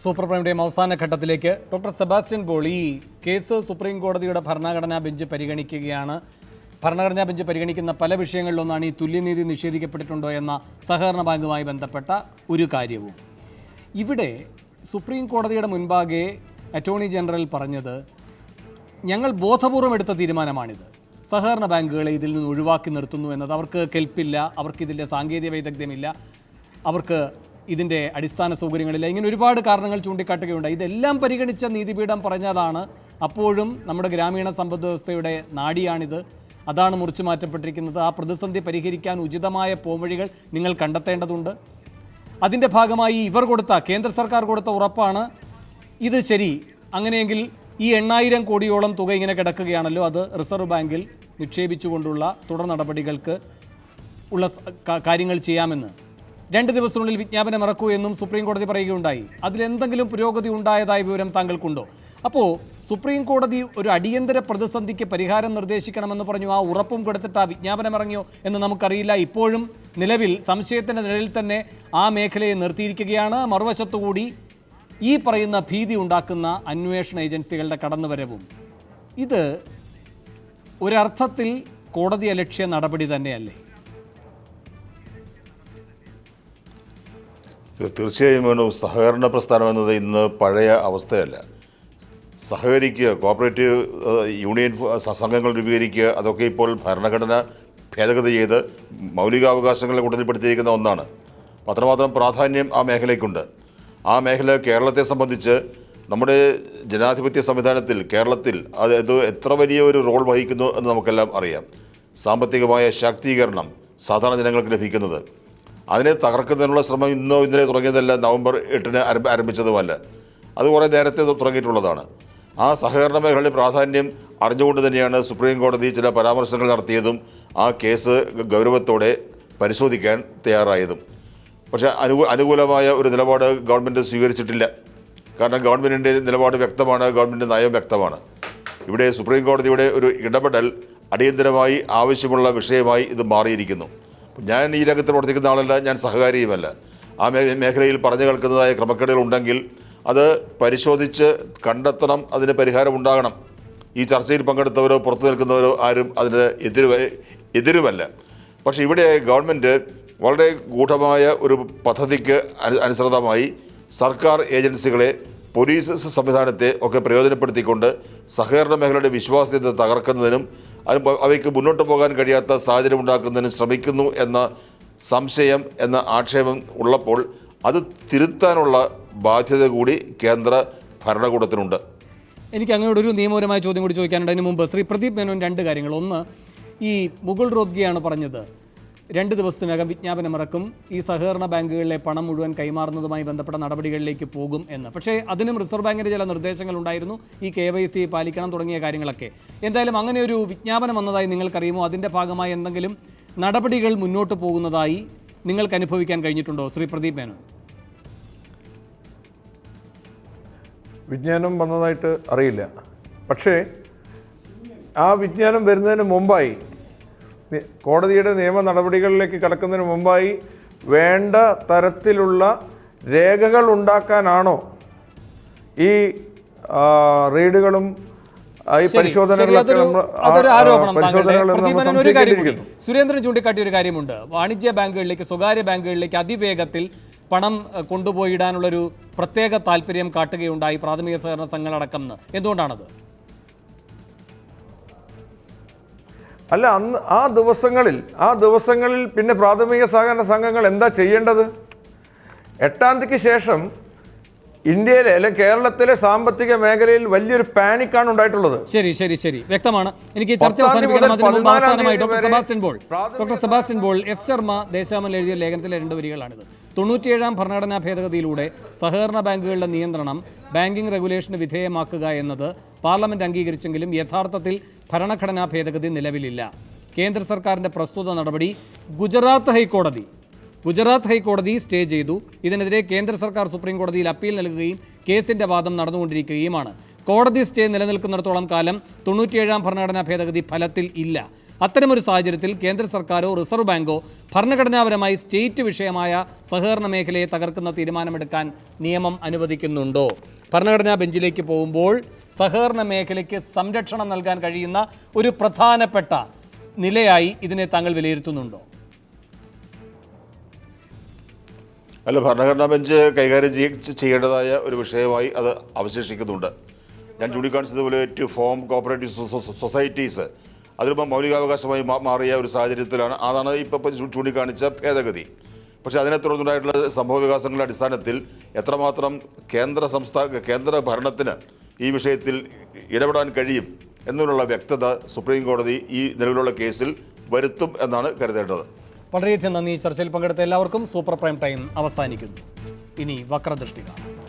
Super prime time അവസാന ഘട്ടത്തിലേക്ക്. Doctor Sebastian Paul, ഈ കേസ് സുപ്രീം കോടതിയുടെ ഭരണഘടനാ ബെഞ്ച് പരിഗണിക്കുകയാണ്. ഭരണഘടനാ ബെഞ്ച് പരിഗണിക്കുന്ന പല വിഷയങ്ങളിലൊന്നാണ് ഈ തുല്യനീതി നിഷേധിക്കപ്പെട്ടിട്ടുണ്ടോ എന്ന സഹകരണ ബാങ്കുമായി ബന്ധപ്പെട്ട ഒരു കാര്യവും. ഇവിടെ സുപ്രീം കോടതിയുടെ മുൻപാകെ അറ്റോർണി ജനറൽ പറഞ്ഞത്, ഞങ്ങൾ ബോധപൂർവം എടുത്ത തീരുമാനമാണിത്, സഹകരണ ബാങ്കുകളെ ഇതിൽ നിന്ന് ഒഴിവാക്കി നിർത്തുന്നു എന്നത്. അവർക്ക് കെൽപ്പില്ല, അവർക്ക് ഇതിൻ്റെ സാങ്കേതിക വൈദഗ്ധ്യമില്ല, അവർക്ക് ഇതിൻ്റെ അടിസ്ഥാന സൗകര്യങ്ങളില്ല, ഇങ്ങനെ ഒരുപാട് കാരണങ്ങൾ ചൂണ്ടിക്കാട്ടുകയുണ്ട്. ഇതെല്ലാം പരിഗണിച്ച നീതിപീഠം പറഞ്ഞതാണ് അപ്പോഴും നമ്മുടെ ഗ്രാമീണ സമ്പദ് വ്യവസ്ഥയുടെ നാഡിയാണിത്, അതാണ് മുറിച്ചു മാറ്റപ്പെട്ടിരിക്കുന്നത്. ആ പ്രതിസന്ധി പരിഹരിക്കാൻ ഉചിതമായ പോംവഴികൾ നിങ്ങൾ കണ്ടെത്തേണ്ടതുണ്ട്. അതിൻ്റെ ഭാഗമായി ഇവർ കൊടുത്ത, കേന്ദ്ര സർക്കാർ കൊടുത്ത ഉറപ്പാണ് ഇത് ശരി. അങ്ങനെയെങ്കിൽ ഈ 8,000 കോടിയോളം തുക ഇങ്ങനെ കിടക്കുകയാണല്ലോ, അത് റിസർവ് ബാങ്കിൽ നിക്ഷേപിച്ചുകൊണ്ടുള്ള തുടർ നടപടികൾക്ക് ഉള്ള കാര്യങ്ങൾ ചെയ്യാമെന്ന് 2 ദിവസത്തിനുള്ളിൽ വിജ്ഞാപനം ഇറക്കൂ എന്നും സുപ്രീം കോടതി പറയുകയുണ്ടായി. അതിലെന്തെങ്കിലും പുരോഗതി ഉണ്ടായതായ വിവരം താങ്കൾക്കുണ്ടോ? അപ്പോൾ സുപ്രീം കോടതി ഒരു അടിയന്തര പ്രതിസന്ധിക്ക് പരിഹാരം നിർദ്ദേശിക്കണമെന്ന് പറഞ്ഞു, ആ ഉറപ്പും കൊടുത്തിട്ട് ആ വിജ്ഞാപനം ഇറങ്ങിയോ എന്ന് നമുക്കറിയില്ല. ഇപ്പോഴും നിലവിൽ സംശയത്തിൻ്റെ നിലയിൽ തന്നെ ആ മേഖലയെ നിർത്തിയിരിക്കുകയാണ്. മറുവശത്തുകൂടി ഈ പറയുന്ന ഭീതി ഉണ്ടാക്കുന്ന അന്വേഷണ ഏജൻസികളുടെ കടന്നുവരവും, ഇത് ഒരർത്ഥത്തിൽ കോടതിയലക്ഷ്യ നടപടി തന്നെയല്ലേ? തീർച്ചയായും വേണം. സഹകരണ പ്രസ്ഥാനം എന്നത് ഇന്ന് പഴയ അവസ്ഥയല്ല. സഹകരിക്കുക, കോപ്പറേറ്റീവ് യൂണിയൻ സംഘങ്ങൾ രൂപീകരിക്കുക, അതൊക്കെ ഇപ്പോൾ ഭരണഘടന ഭേദഗതി ചെയ്ത് മൗലികാവകാശങ്ങളെ കൂട്ടത്തിൽപ്പെടുത്തിയിരിക്കുന്ന ഒന്നാണ്. അത്രമാത്രം പ്രാധാന്യം ആ മേഖലയ്ക്കുണ്ട്. ആ മേഖല കേരളത്തെ സംബന്ധിച്ച് നമ്മുടെ ജനാധിപത്യ സംവിധാനത്തിൽ കേരളത്തിൽ അത് എത്ര വലിയ ഒരു റോൾ വഹിക്കുന്നു എന്ന് നമുക്കെല്ലാം അറിയാം. സാമ്പത്തികമായ ശാക്തീകരണം സാധാരണ ജനങ്ങൾക്ക് ലഭിക്കുന്നത്, അതിനെ തകർക്കുന്നതിനുള്ള ശ്രമം ഇന്നലെ തുടങ്ങിയതല്ല, നവംബർ 8-ന് ആരംഭിച്ചതുമല്ല, അത് കുറേ നേരത്തെ തുടങ്ങിയിട്ടുള്ളതാണ്. ആ സഹകരണ മേഖലയുടെ പ്രാധാന്യം അറിഞ്ഞുകൊണ്ട് തന്നെയാണ് സുപ്രീം കോടതി ചില പരാമർശങ്ങൾ നടത്തിയതും ആ കേസ് ഗൗരവത്തോടെ പരിശോധിക്കാൻ തയ്യാറായതും. പക്ഷേ അനുകൂലമായ ഒരു നിലപാട് ഗവൺമെൻറ് സ്വീകരിച്ചിട്ടില്ല. കാരണം ഗവൺമെൻറ്റിൻ്റെ നിലപാട് വ്യക്തമാണ്, ഗവൺമെൻറ് നയം വ്യക്തമാണ്. ഇവിടെ സുപ്രീം കോടതിയുടെ ഒരു ഇടപെടൽ അടിയന്തരമായി ആവശ്യമുള്ള വിഷയമായി ഇത് മാറിയിരിക്കുന്നു. ഞാൻ ഈ രംഗത്ത് പ്രവർത്തിക്കുന്ന ആളല്ല, ഞാൻ സഹകാരിയുമല്ല. ആ മേഖലയിൽ പറഞ്ഞു കേൾക്കുന്നതായ ക്രമക്കേടുകൾ ഉണ്ടെങ്കിൽ അത് പരിശോധിച്ച് കണ്ടെത്തണം, അതിന് പരിഹാരം ഉണ്ടാകണം. ഈ ചർച്ചയിൽ പങ്കെടുത്തവരോ പുറത്തു നിൽക്കുന്നവരോ ആരും അതിന് എതിരുമല്ല. പക്ഷേ ഇവിടെ ഗവൺമെൻറ് വളരെ ഗൂഢമായ ഒരു പദ്ധതിക്ക് അനുസൃതമായി സർക്കാർ ഏജൻസികളെ, പോലീസ് സംവിധാനത്തെ ഒക്കെ പ്രയോജനപ്പെടുത്തിക്കൊണ്ട് സഹകരണ മേഖലയുടെ വിശ്വാസ്യത തകർക്കുന്നതിനും അവയ്ക്ക് മുന്നോട്ട് പോകാൻ കഴിയാത്ത സാഹചര്യം ഉണ്ടാക്കുന്നതിന് ശ്രമിക്കുന്നു എന്ന സംശയം, എന്ന ആക്ഷേപം ഉള്ളപ്പോൾ അത് തിരുത്താനുള്ള ബാധ്യത കൂടി കേന്ദ്ര ഭരണകൂടത്തിനുണ്ട്. എനിക്ക് അങ്ങോട്ട് ഒരു നിയമപരമായ ചോദ്യം കൂടി ചോദിക്കാനുണ്ട്. അതിന് മുമ്പ് ശ്രീ പ്രദീപ് മേനോൻ 2 കാര്യങ്ങൾ. ഒന്ന്, ഈ മുകുൾ റോത്ഗിയാണ് പറഞ്ഞത് 2 ദിവസത്തിനകം വിജ്ഞാപനമിറക്കും, ഈ സഹകരണ ബാങ്കുകളിലെ പണം മുഴുവൻ കൈമാറുന്നതുമായി ബന്ധപ്പെട്ട നടപടികളിലേക്ക് പോകും എന്ന്. പക്ഷേ അതിനും റിസർവ് ബാങ്കിൻ്റെ ചില നിർദ്ദേശങ്ങൾ ഉണ്ടായിരുന്നു, ഈ KYC പാലിക്കണം തുടങ്ങിയ കാര്യങ്ങളൊക്കെ. എന്തായാലും അങ്ങനെ ഒരു വിജ്ഞാപനം വന്നതായി നിങ്ങൾക്കറിയുമോ? അതിൻ്റെ ഭാഗമായി എന്തെങ്കിലും നടപടികൾ മുന്നോട്ട് പോകുന്നതായി നിങ്ങൾക്ക് അനുഭവിക്കാൻ കഴിഞ്ഞിട്ടുണ്ടോ ശ്രീ പ്രദീപ് മേനോൻ? വിജ്ഞാനം വന്നതായിട്ട് അറിയില്ല. പക്ഷേ ആ വിജ്ഞാനം വരുന്നതിന് മുമ്പായി, കോടതിയുടെ നിയമ നടപടികളിലേക്ക് കടക്കുന്നതിന് മുമ്പായി വേണ്ട തരത്തിലുള്ള രേഖകൾ ഉണ്ടാക്കാനാണോ ഈ റെയ്ഡുകളും ഈ പരിശോധനകളൊക്കെ സുരേന്ദ്രൻ ചൂണ്ടിക്കാട്ടിയ ഒരു കാര്യമുണ്ട്. വാണിജ്യ ബാങ്കുകളിലേക്ക്, സ്വകാര്യ ബാങ്കുകളിലേക്ക് അതിവേഗത്തിൽ പണം കൊണ്ടുപോയിടാനുള്ളൊരു പ്രത്യേക താല്പര്യം കാട്ടുകയുണ്ടായി പ്രാഥമിക സഹകരണ സംഘങ്ങളടക്കം. എന്തുകൊണ്ടാണത്? അല്ല, അന്ന് ആ ദിവസങ്ങളിൽ പിന്നെ പ്രാഥമിക സഹകരണ സംഘങ്ങൾ എന്താ ചെയ്യേണ്ടത്? 8-ാം തീയതിക്ക് ശേഷം ഇന്ത്യയിലെ അല്ലെങ്കിൽ കേരളത്തിലെ സാമ്പത്തിക മേഖലയിൽ വലിയൊരു പാനിക്കാണ് ഉണ്ടായിട്ടുള്ളത്. ശരി വ്യക്തമാണ്. എനിക്ക് ചർച്ച അവസാനമായി ഡോക്ടർ സെബാസ്റ്റ്യൻ പോൾ, എസ് ശർമ്മ ദേശാമൽ എഴുതിയ ലേഖനത്തിലെ 2 വരികളാണിത്. 97-ാം ഭരണഘടനാ ഭേദഗതിയിലൂടെ സഹകരണ ബാങ്കുകളുടെ നിയന്ത്രണം ബാങ്കിംഗ് റെഗുലേഷന് വിധേയമാക്കുക എന്നത് പാർലമെന്റ് അംഗീകരിച്ചെങ്കിലും യഥാർത്ഥത്തിൽ ഭരണഘടനാ ഭേദഗതി നിലവിലില്ല. കേന്ദ്ര സർക്കാരിൻ്റെ പ്രസ്തുത നടപടി ഗുജറാത്ത് ഹൈക്കോടതി സ്റ്റേ ചെയ്തു. ഇതിനെതിരെ കേന്ദ്ര സർക്കാർ സുപ്രീം കോടതിയിൽ അപ്പീൽ നൽകുകയും കേസിൻ്റെ വാദം നടന്നുകൊണ്ടിരിക്കുകയുമാണ്. കോടതി സ്റ്റേ നിലനിൽക്കുന്നിടത്തോളം കാലം 97-ാം ഭരണഘടനാ ഭേദഗതി ഫലത്തിൽ ഇല്ല. അത്തരമൊരു സാഹചര്യത്തിൽ കേന്ദ്ര സർക്കാരോ റിസർവ് ബാങ്കോ ഭരണഘടനാപരമായി സ്റ്റേറ്റ് വിഷയമായ സഹകരണ മേഖലയെ തകർക്കുന്ന തീരുമാനമെടുക്കാൻ നിയമം അനുവദിക്കുന്നുണ്ടോ? ഭരണഘടനാ ബെഞ്ചിലേക്ക് പോകുമ്പോൾ സഹകരണ മേഖലയ്ക്ക് സംരക്ഷണം നൽകാൻ കഴിയുന്ന ഒരു പ്രധാനപ്പെട്ട നിലയായി ഇതിനെ താങ്കൾ വിലയിരുത്തുന്നുണ്ടോ? അല്ല, ഭരണഘടനാ ബെഞ്ച് കൈകാര്യം ചെയ്യേണ്ടതായ ഒരു വിഷയമായി അത് അവശേഷിക്കുന്നുണ്ട്. ഞാൻ ചൂണ്ടിക്കാണിച്ചതുപോലെ ടു ഫോം കോപ്പറേറ്റീവ് സൊസൈറ്റീസ് അതിലിപ്പോൾ മൗലികാവകാശമായി മാറിയ ഒരു സാഹചര്യത്തിലാണ് അതാണ് ഇപ്പോൾ ചൂണ്ടിക്കാണിച്ച ഭേദഗതി. പക്ഷേ അതിനെ തുടർന്നുണ്ടായിട്ടുള്ള സംഭവ വികാസങ്ങളുടെ അടിസ്ഥാനത്തിൽ എത്രമാത്രം കേന്ദ്ര ഭരണത്തിന് ഈ വിഷയത്തിൽ ഇടപെടാൻ കഴിയും എന്നുള്ള വ്യക്തത സുപ്രീം കോടതി ഈ നിലവിലുള്ള കേസിൽ വരുത്തും എന്നാണ് കരുതേണ്ടത്. വളരെയധികം നന്ദി. ചർച്ചയിൽ പങ്കെടുത്ത എല്ലാവർക്കും. സൂപ്പർ പ്രൈം ടൈം അവസാനിക്കുന്നു. ഇനി വക്രദൃഷ്ടി കാണാം.